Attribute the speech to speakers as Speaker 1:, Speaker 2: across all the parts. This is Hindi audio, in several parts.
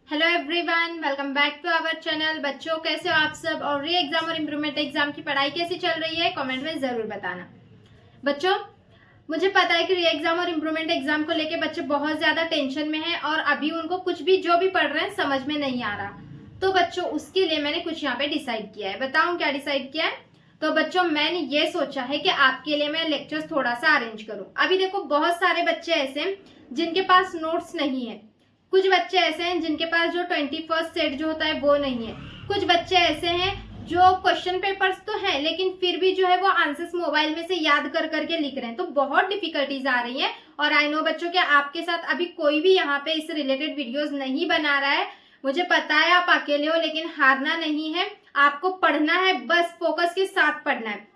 Speaker 1: Hello everyone, welcome back to our channel. बच्चों कैसे हो आप सब, और री एग्जाम और इम्प्रूवमेंट एग्जाम की पढ़ाई कैसी चल रही है कमेंट में जरूर बताना। बच्चों मुझे पता है कि री एग्जाम और इम्प्रूवमेंट एग्जाम को लेके बच्चे बहुत ज्यादा टेंशन में हैं और अभी उनको कुछ भी जो भी पढ़ रहे हैं समझ में नहीं आ रहा। तो बच्चों उसके लिए मैंने कुछ यहाँ पे डिसाइड किया है। बताऊं क्या डिसाइड किया है? तो बच्चों मैंने ये सोचा है कि आपके लिए मैं लेक्चर्स थोड़ा सा अरेंज करूं। अभी देखो बहुत सारे बच्चे ऐसे हैं जिनके पास नोट्स नहीं है, कुछ बच्चे ऐसे हैं जिनके पास जो 21st सेट जो होता है वो नहीं है, कुछ बच्चे ऐसे हैं जो क्वेश्चन पेपर्स तो हैं लेकिन फिर भी जो है वो आंसर्स मोबाइल में से याद कर करके लिख रहे हैं। तो बहुत डिफिकल्टीज आ रही हैं और आई नो बच्चों के आपके साथ अभी कोई भी यहाँ पे इस रिलेटेड वीडियोस नहीं बना रहा है। मुझे पता है आप अकेले हो, लेकिन हारना नहीं है, आपको पढ़ना है, बस फोकस के साथ पढ़ना है।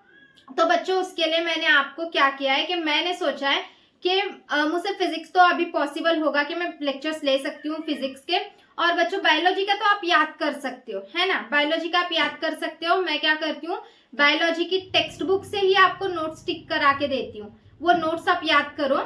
Speaker 1: तो बच्चों उसके लिए मैंने आपको क्या किया है कि मैंने सोचा है कि मुझसे फिजिक्स तो अभी पॉसिबल होगा कि मैं लेक्चर्स ले सकती हूँ फिजिक्स के, और बच्चों बायोलॉजी का तो आप याद कर सकते हो, है ना, बायोलॉजी का आप याद कर सकते हो। मैं क्या करती हूँ, बायोलॉजी की टेक्स्ट बुक से ही आपको नोट्स टिक करा के देती हूँ, वो नोट्स आप याद करो।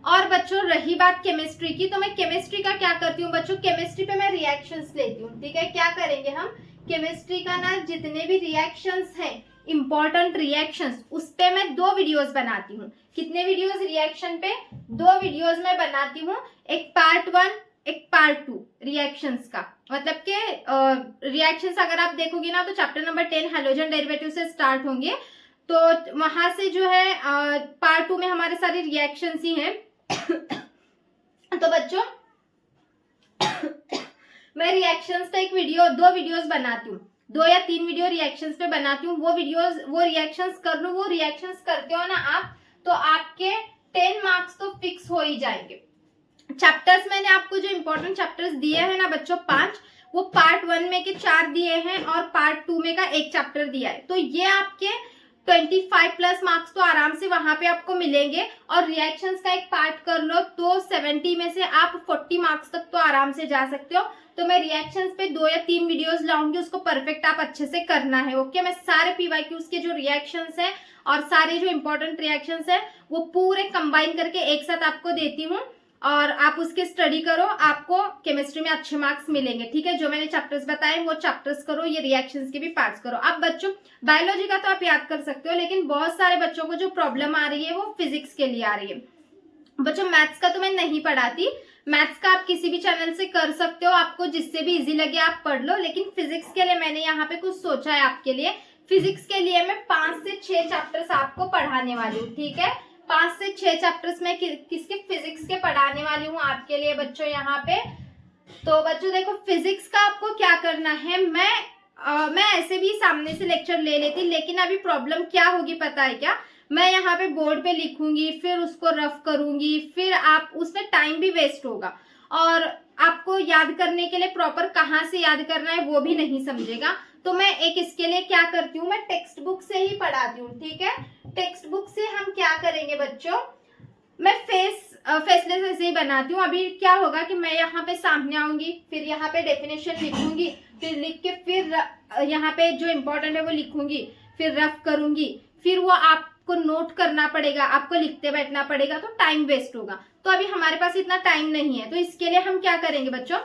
Speaker 1: और बच्चों रही बात केमिस्ट्री की, तो मैं केमिस्ट्री का क्या करती हूँ बच्चों, केमिस्ट्री पे मैं रिएक्शंस लेती हूँ। ठीक है, क्या करेंगे हम केमिस्ट्री का ना, जितने भी रिएक्शंस हैं इंपॉर्टेंट रिएक्शंस, उस पे मैं 2 वीडियोस बनाती हूँ। कितने वीडियोस रिएक्शन पे? 2 वीडियोस मैं बनाती हूँ, एक पार्ट 1 एक पार्ट 2 रिएक्शंस का। मतलब के रिएक्शंस अगर आप देखोगे ना तो चैप्टर नंबर 10 हैलोजन डेरिवेटिव से स्टार्ट होंगे, तो वहां से जो है पार्ट 2 में हमारे सारे रिएक्शंस ही हैं। तो बच्चों मैं रिएक्शंस पे एक वीडियो 2 वीडियोस बनाती हूँ, 2 या 3 वीडियो रिएक्शंस पे बनाती हूँ। वो वीडियोस वो रिएक्शंस कर लो, वो रिएक्शंस करते हो ना आप, तो आपके 10 मार्क्स तो फिक्स हो ही जाएंगे। चैप्टर्स मैंने आपको जो इंपॉर्टेंट चैप्टर्स दिए हैं ना बच्चों 5, वो पार्ट 1 में के 4 दिए हैं और पार्ट 2 में का 1 चैप्टर दिया है। तो ये आपके 25 प्लस मार्क्स तो आराम से वहां पे आपको मिलेंगे। और रिएक्शंस का एक पार्ट कर लो तो 70 में से आप 40 मार्क्स तक तो आराम से जा सकते हो। तो मैं रिएक्शंस पे 2 या 3 वीडियोस लाऊंगी, उसको परफेक्ट आप अच्छे से करना है। ओके, मैं सारे पीवाईक्यूज के जो रिएक्शंस है और सारे जो इंपॉर्टेंट रिएक्शंस है वो पूरे कंबाइन करके एक साथ आपको देती हूँ और आप उसके स्टडी करो, आपको केमिस्ट्री में अच्छे मार्क्स मिलेंगे। ठीक है, जो मैंने चैप्टर्स बताए वो चैप्टर्स करो, ये रिएक्शंस के भी पार्ट्स करो। अब बच्चों बायोलॉजी का तो आप याद कर सकते हो, लेकिन बहुत सारे बच्चों को जो प्रॉब्लम आ रही है वो फिजिक्स के लिए आ रही है। बच्चों मैथ्स का तो मैं नहीं पढ़ाती, मैथ्स का आप किसी भी चैनल से कर सकते हो, आपको जिससे भी इजी लगे आप पढ़ लो। लेकिन फिजिक्स के लिए मैंने यहाँ पे कुछ सोचा है आपके लिए। फिजिक्स के लिए मैं 5 से 6 चैप्टर्स आपको पढ़ाने वाली हूँ। ठीक है, 5 से 6 चैप्टर्स में किसके फिजिक्स के पढ़ाने वाली हूँ आपके लिए बच्चों यहाँ पे। तो बच्चों देखो फिजिक्स का आपको क्या करना है, मैं ऐसे भी सामने से लेक्चर ले लेती, लेकिन अभी प्रॉब्लम क्या होगी पता है क्या, मैं यहाँ पे बोर्ड पे लिखूंगी, फिर उसको रफ करूंगी, फिर आप उसमें टाइम भी वेस्ट होगा और आपको याद करने के लिए प्रॉपर कहाँ से याद करना है वो भी नहीं समझेगा। तो मैं एक इसके लिए क्या करती हूँ, मैं टेक्स्ट बुक से ही पढ़ाती हूँ। ठीक है, टेक्स्ट बुक से हम क्या करेंगे बच्चों, मैं फेसलेस ऐसे ही बनाती हूँ। अभी क्या होगा कि मैं यहाँ पे सामने आऊंगी, फिर यहाँ पे डेफिनेशन लिखूंगी, फिर लिख के फिर यहाँ पे जो इम्पोर्टेंट है वो लिखूंगी, फिर रफ करूंगी, फिर वो आपको नोट करना पड़ेगा, आपको लिखते बैठना पड़ेगा, तो टाइम वेस्ट होगा। तो अभी हमारे पास इतना टाइम नहीं है, तो इसके लिए हम क्या करेंगे बच्चों,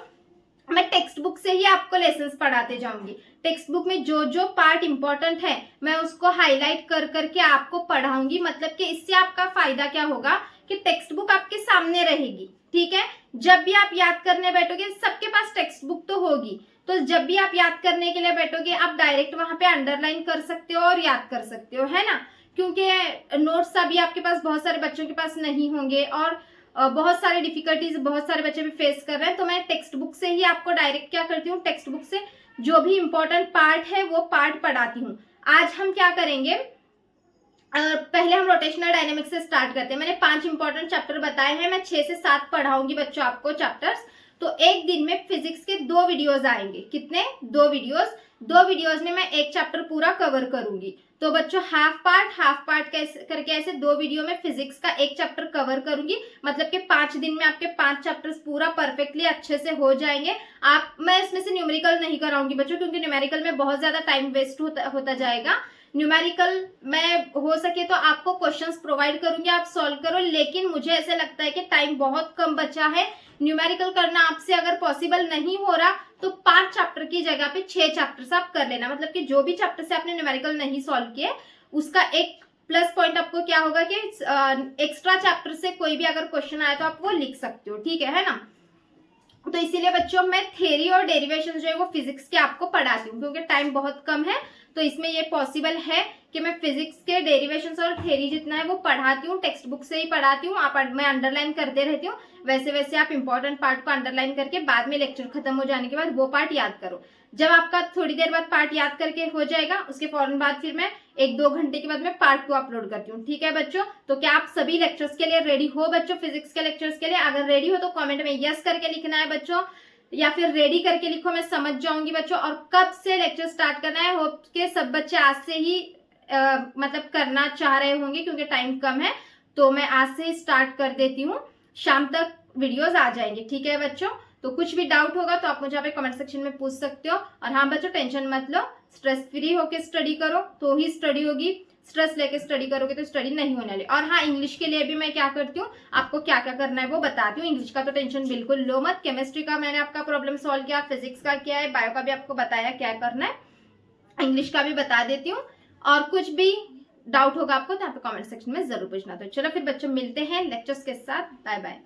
Speaker 1: मैं टेक्स्ट बुक से ही आपको लेसन्स पढ़ाते जाऊंगी। टेक्स्ट बुक में जो जो पार्ट इंपॉर्टेंट है मैं उसको हाईलाइट कर करके आपको पढ़ाऊंगी। मतलब कि इससे आपका फायदा क्या होगा कि टेक्स्ट बुक आपके सामने रहेगी। ठीक है, जब भी आप याद करने बैठोगे, सबके पास टेक्स्ट बुक तो होगी, तो जब भी आप याद करने के लिए बैठोगे आप डायरेक्ट वहां पे अंडरलाइन कर सकते हो और याद कर सकते हो, है ना, क्योंकि नोट्स अभी आपके पास बहुत सारे बच्चों के पास नहीं होंगे और बहुत सारे डिफिकल्टीज बहुत सारे बच्चे भी फेस कर रहे हैं। तो मैं टेक्स्ट बुक से ही आपको डायरेक्ट क्या करती हूँ, टेक्स्ट बुक से जो भी इंपॉर्टेंट पार्ट है वो पार्ट पढ़ाती हूँ। आज हम क्या करेंगे, पहले हम रोटेशनल डायनेमिक्स से स्टार्ट करते हैं। मैंने 5 इंपॉर्टेंट चैप्टर बताए हैं, मैं 6 से 7 पढ़ाऊंगी बच्चों आपको चैप्टर्स। तो एक दिन में फिजिक्स के 2 वीडियोस आएंगे। कितने? 2 वीडियोस। 2 वीडियोस में मैं एक चैप्टर पूरा कवर करूंगी। तो बच्चों हाफ पार्ट कैसे करके ऐसे 2 वीडियो में फिजिक्स का एक चैप्टर कवर करूंगी। मतलब कि 5 दिन में आपके 5 चैप्टर्स पूरा परफेक्टली अच्छे से हो जाएंगे। मैं इसमें से न्यूमेरिकल नहीं कराऊंगी बच्चों, क्योंकि न्यूमेरिकल में बहुत ज्यादा टाइम वेस्ट होता जाएगा। न्यूमेरिकल में हो सके तो आपको क्वेश्चंस प्रोवाइड करूंगी, आप सॉल्व करो, लेकिन मुझे ऐसे लगता है कि टाइम बहुत कम बचा है, न्यूमेरिकल करना आपसे अगर पॉसिबल नहीं हो रहा तो 5 चैप्टर की जगह पे 6 चैप्टर आप कर लेना। मतलब कि जो भी चैप्टर से आपने न्यूमेरिकल नहीं सॉल्व किए उसका एक प्लस पॉइंट आपको क्या होगा कि एक्स्ट्रा चैप्टर से कोई भी अगर क्वेश्चन आए तो आप वो लिख सकते हो, ठीक है ना। तो इसीलिए बच्चों मैं थ्योरी और डेरिवेशन जो है वो फिजिक्स के आपको पढ़ाती हूँ, क्योंकि टाइम बहुत कम है तो इसमें ये पॉसिबल है कि मैं फिजिक्स के डेरिवेशंस और थ्योरी जितना है वो पढ़ाती हूँ, टेक्स्ट बुक से ही पढ़ाती हूँ। आप मैं अंडरलाइन करते रहती हूँ, वैसे वैसे आप इंपॉर्टेंट पार्ट को अंडरलाइन करके बाद में लेक्चर खत्म हो जाने के बाद वो पार्ट याद करो। जब आपका थोड़ी देर बाद पार्ट याद करके हो जाएगा उसके फौरन बाद फिर मैं 1-2 घंटे के बाद मैं पार्ट 2 अपलोड करती हूँ, ठीक है बच्चों। तो क्या आप सभी लेक्चर्स के लिए रेडी हो बच्चों, फिजिक्स के लेक्चर्स के लिए? अगर रेडी हो तो कमेंट में यस करके लिखना है बच्चों, या फिर रेडी करके लिखो, मैं समझ जाऊंगी बच्चों। और कब से लेक्चर स्टार्ट करना है? होप के सब बच्चे आज से ही मतलब करना चाह रहे होंगे, क्योंकि टाइम कम है तो मैं आज से ही स्टार्ट कर देती हूँ, शाम तक वीडियोस आ जाएंगे, ठीक है बच्चों। तो कुछ भी डाउट होगा तो आप मुझे यहाँ पे कमेंट सेक्शन में पूछ सकते हो। और हाँ बच्चों, टेंशन मत लो, स्ट्रेस फ्री होके स्टडी करो तो ही स्टडी होगी, स्ट्रेस लेके स्टडी करोगे तो स्टडी नहीं होने वाली। और हाँ, इंग्लिश के लिए भी मैं क्या करती हूँ, आपको क्या क्या करना है वो बताती हूँ। इंग्लिश का तो टेंशन बिल्कुल लो मत, केमिस्ट्री का मैंने आपका प्रॉब्लम सॉल्व किया, फिजिक्स का किया है, बायो का भी आपको बताया क्या करना है, इंग्लिश का भी बता देती हूँ। और कुछ भी डाउट होगा आपको तो यहाँ पे कमेंट सेक्शन में जरूर पूछना। तो चलो फिर बच्चों, मिलते हैं लेक्चर्स के साथ, बाय बाय।